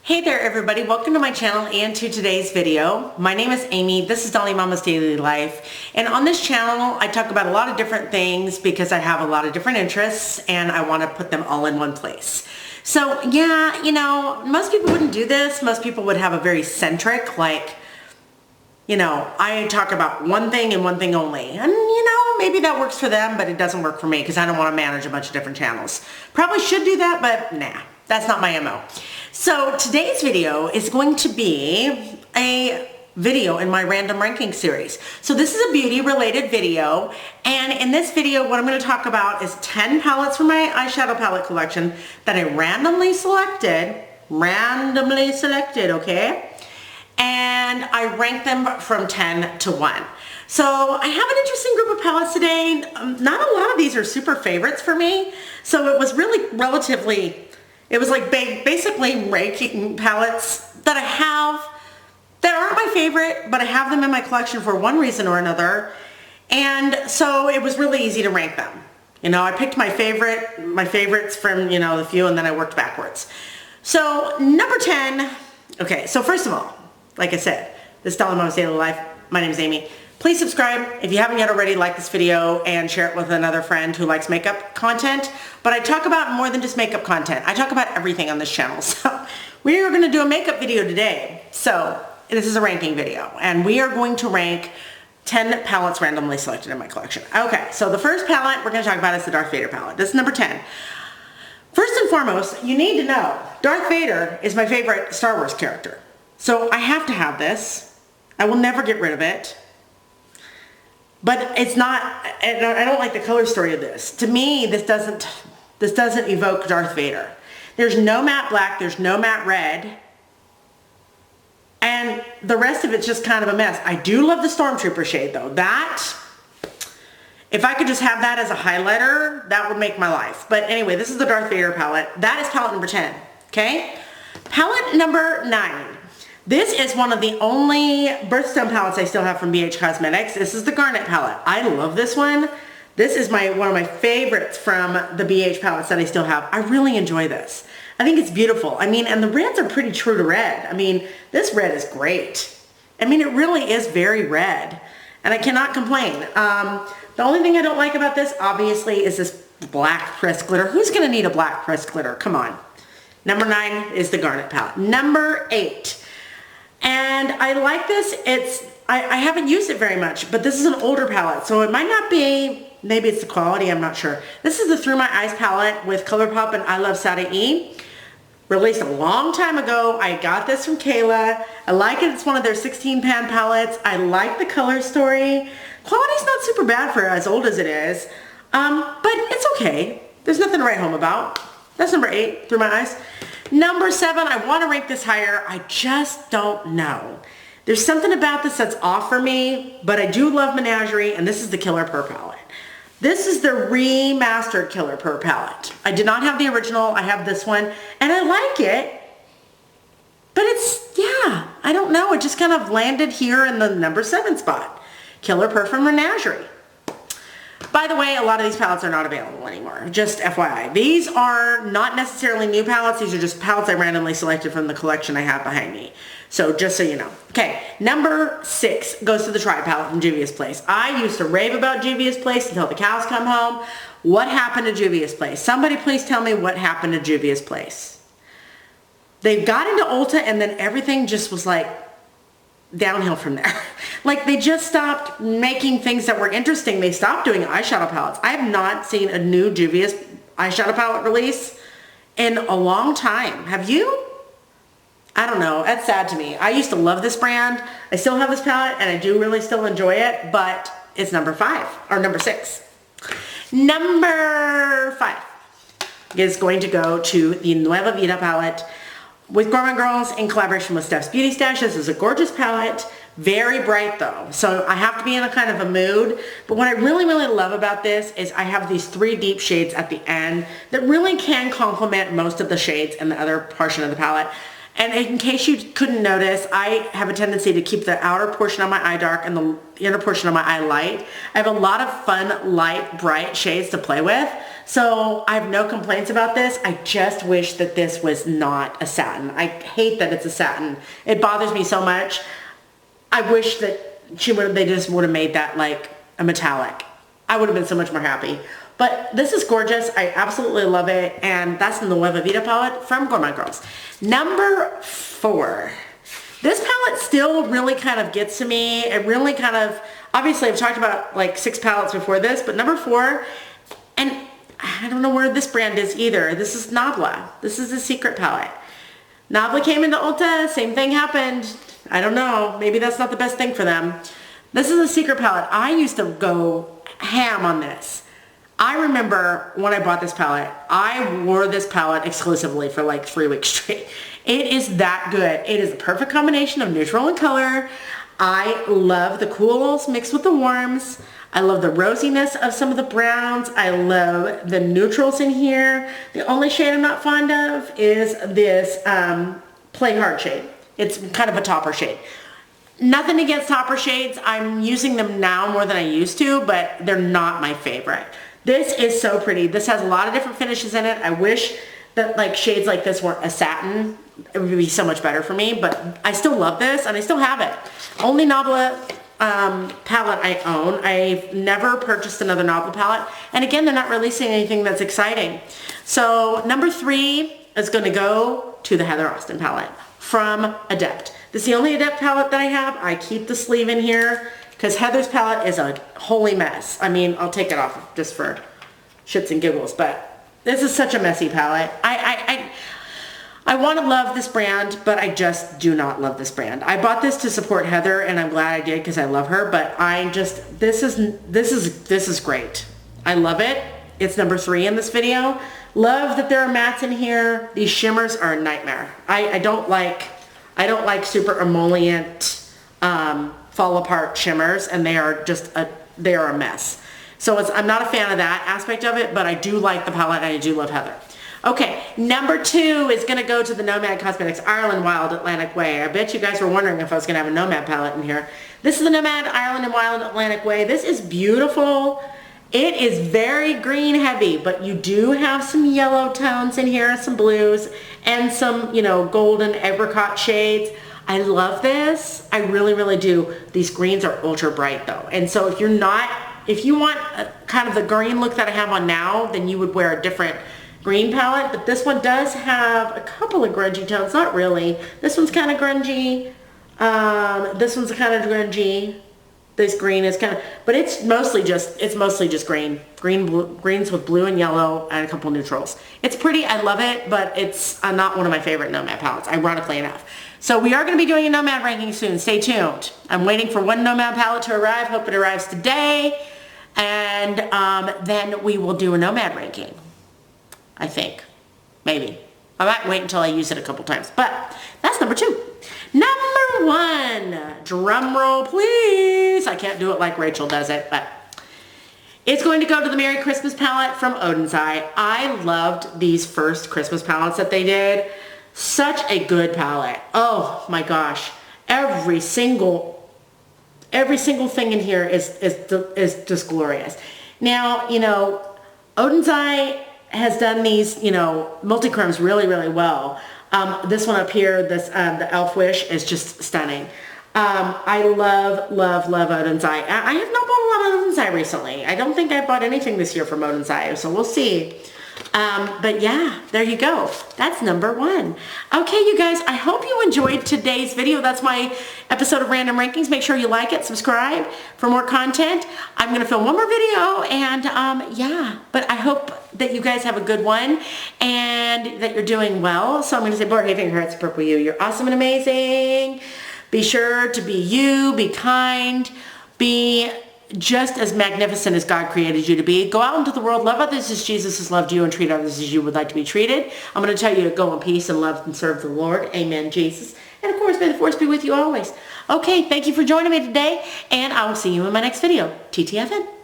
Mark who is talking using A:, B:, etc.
A: Hey there everybody, welcome to my channel and to today's video. My name is Amy, this is Dolly Mama's Daily Life, and on this channel I talk about a lot of different things because I have a lot of different interests and I want to put them all in one place. So yeah, most people wouldn't do this. Most people would have a very centric, I talk about one thing and one thing only. And maybe that works for them, but it doesn't work for me because I don't want to manage a bunch of different channels. Probably should do that, but nah, that's not my MO. So today's video is going to be a video in my random ranking series. So this is a beauty related video, and in this video what I'm going to talk about is 10 palettes from my eyeshadow palette collection that I randomly selected, okay? And I ranked them from 10 to 1. So I have an interesting group of palettes today. Not a lot of these are super favorites for me, so it was really relatively, it was like basically ranking palettes that I have that aren't my favorite, but I have them in my collection for one reason or another. And so it was really easy to rank them. I picked my favorites from, the few, and then I worked backwards. So number 10, okay, so first of all, like I said, this is Dolly Mama's Daily Life. My name is Amy. Please subscribe if you haven't yet already. Like this video and share it with another friend who likes makeup content. But I talk about more than just makeup content. I talk about everything on this channel. So we are going to do a makeup video today. So this is a ranking video, and we are going to rank 10 palettes randomly selected in my collection. Okay, so the first palette we're going to talk about is the Darth Vader palette. This is number 10. First and foremost, you need to know Darth Vader is my favorite Star Wars character. So I have to have this. I will never get rid of it. But it's not, I don't like the color story of this. To me, this doesn't evoke Darth Vader. There's no matte black, there's no matte red, and the rest of it's just kind of a mess. I do love the Stormtrooper shade though. That, if I could just have that as a highlighter, that would make my life. But anyway, this is the Darth Vader palette. That is palette number 10, okay? Palette number 9. This is one of the only birthstone palettes I still have from BH Cosmetics. This is the Garnet palette. I love this one. This is one of my favorites from the BH palettes that I still have. I really enjoy this. I think it's beautiful. And the reds are pretty true to red. This red is great. It really is very red, and I cannot complain. The only thing I don't like about this, obviously, is this black pressed glitter. Who's gonna need a black pressed glitter? Come on. Number 9 is the Garnet palette. Number 8. And I like this. I haven't used it very much, but this is an older palette, so it might not be, maybe it's the quality, I'm not sure. This is the Through My Eyes palette with ColourPop and I Love Sada E. Released a long time ago. I got this from Kayla. I like it. It's one of their 16 pan palettes. I like the color story. Quality's not super bad for as old as it is, but it's okay. There's nothing to write home about. That's number 8, Through My Eyes. Number 7, I want to rank this higher. I just don't know. There's something about this that's off for me, but I do love Menagerie, and this is the Killer Purr palette. This is the remastered Killer Purr palette. I did not have the original. I have this one, and I like it, but I don't know. It just kind of landed here in the number 7 spot. Killer Purr from Menagerie. By the way, a lot of these palettes are not available anymore. Just FYI. These are not necessarily new palettes. These are just palettes I randomly selected from the collection I have behind me. So just so you know. Okay, number 6 goes to the Try palette from Juvia's Place. I used to rave about Juvia's Place until the cows come home. What happened to Juvia's Place? Somebody please tell me what happened to Juvia's Place. They got into Ulta and then everything just was like downhill from there. They just stopped making things that were interesting. They stopped doing eyeshadow palettes. I have not seen a new Juvia's eyeshadow palette release in a long time. Have you? I don't know. That's sad to me. I used to love this brand. I still have this palette and I do really still enjoy it, but it's number 5 or number 6. Number 5 is going to go to the Nueva Vida palette with Gourmand Girls in collaboration with Steph's Beauty Stash. This is a gorgeous palette. Very bright though, so I have to be in a kind of a mood. But what I really love about this is I have these 3 deep shades at the end that really can complement most of the shades in the other portion of the palette. And in case you couldn't notice, I have a tendency to keep the outer portion of my eye dark and the inner portion of my eye light. I have a lot of fun, light, bright shades to play with. So I have no complaints about this. I just wish that this was not a satin. I hate that it's a satin. It bothers me so much. I wish that they just would have made that like a metallic. I would have been so much more happy. But this is gorgeous. I absolutely love it. And that's in the Nueva Vida palette from Gourmand Girls. Number 4. This palette still really kind of gets to me. It really kind of, obviously I've talked about like 6 palettes before this, but number 4, and I don't know where this brand is either. This is Nabla. This is a secret palette. Nabla came into Ulta, same thing happened. I don't know, maybe that's not the best thing for them. This is a secret palette. I used to go ham on this. I remember when I bought this palette, I wore this palette exclusively for like 3 weeks straight. It is that good. It is a perfect combination of neutral and color. I love the cools mixed with the warms. I love the rosiness of some of the browns. I love the neutrals in here. The only shade I'm not fond of is this Play Hard shade. It's kind of a topper shade. Nothing against topper shades. I'm using them now more than I used to, but they're not my favorite. This is so pretty. This has a lot of different finishes in it. I wish that like shades like this weren't a satin. It would be so much better for me, but I still love this and I still have it. Only Nabla palette I own. I've never purchased another Nabla palette. And again, they're not releasing anything that's exciting. So number 3 is going to go to the Heather Austin palette from Adept. This is the only Adept palette that I have. I keep the sleeve in here because Heather's palette is a holy mess. I mean, I'll take it off just for shits and giggles, but this is such a messy palette. I want to love this brand, but I just do not love this brand. I bought this to support Heather, and I'm glad I did because I love her, but this is great. I love it. It's number 3 in this video. Love that there are mattes in here. These shimmers are a nightmare. I don't like super emollient fall apart shimmers, and they are a mess. So I'm not a fan of that aspect of it, but I do like the palette and I do love Heather. Okay, number 2 is going to go to the Nomad Cosmetics Ireland Wild Atlantic Way. I bet you guys were wondering if I was going to have a Nomad palette in here. This is the Nomad Ireland and Wild Atlantic Way. This is beautiful. It is very green heavy, but you do have some yellow tones in here, some blues, and some, golden apricot shades. I love this. I really, really do. These greens are ultra bright though. And so if you want kind of the green look that I have on now, then you would wear a different green palette, but this one does have a couple of grungy tones. Not really. This one's kind of grungy. This one's kind of grungy. This green is kind of, but it's mostly just green. Greens with blue and yellow and a couple neutrals. It's pretty. I love it, but it's not one of my favorite Nomad palettes, ironically enough. So we are going to be doing a Nomad ranking soon. Stay tuned. I'm waiting for one Nomad palette to arrive. Hope it arrives today. And then we will do a Nomad ranking. I think. Maybe. I might wait until I use it a couple times. But that's number 2. Number 1. Drum roll, please. I can't do it like Rachel does it, but it's going to go to the Merry Christmas palette from Odin's Eye. I loved these first Christmas palettes that they did. Such a good palette. Oh my gosh. Every single thing in here is just glorious. Now, Odin's Eye has done these, multi-chromes really, really well. This one up here, the Elf Wish is just stunning. I love, love, love Odin's Eye. I have not bought a lot of Odin's Eye recently. I don't think I bought anything this year from Odin's Eye, so we'll see. But yeah, there you go. That's number 1. Okay, you guys, I hope you enjoyed today's video. That's my episode of Random Rankings. Make sure you like it, subscribe for more content. I'm going to film one more video, and yeah, but I hope that you guys have a good one and that you're doing well. So I'm going to say, Borahae Finger Hearts, Purple You. You're awesome and amazing. Be sure to be you, be kind, be just as magnificent as God created you to be. Go out into the world, love others as Jesus has loved you, and treat others as you would like to be treated. I'm going to tell you to go in peace and love and serve the Lord. Amen, Jesus. And of course, may the force be with you always. Okay, thank you for joining me today, and I will see you in my next video. TTFN.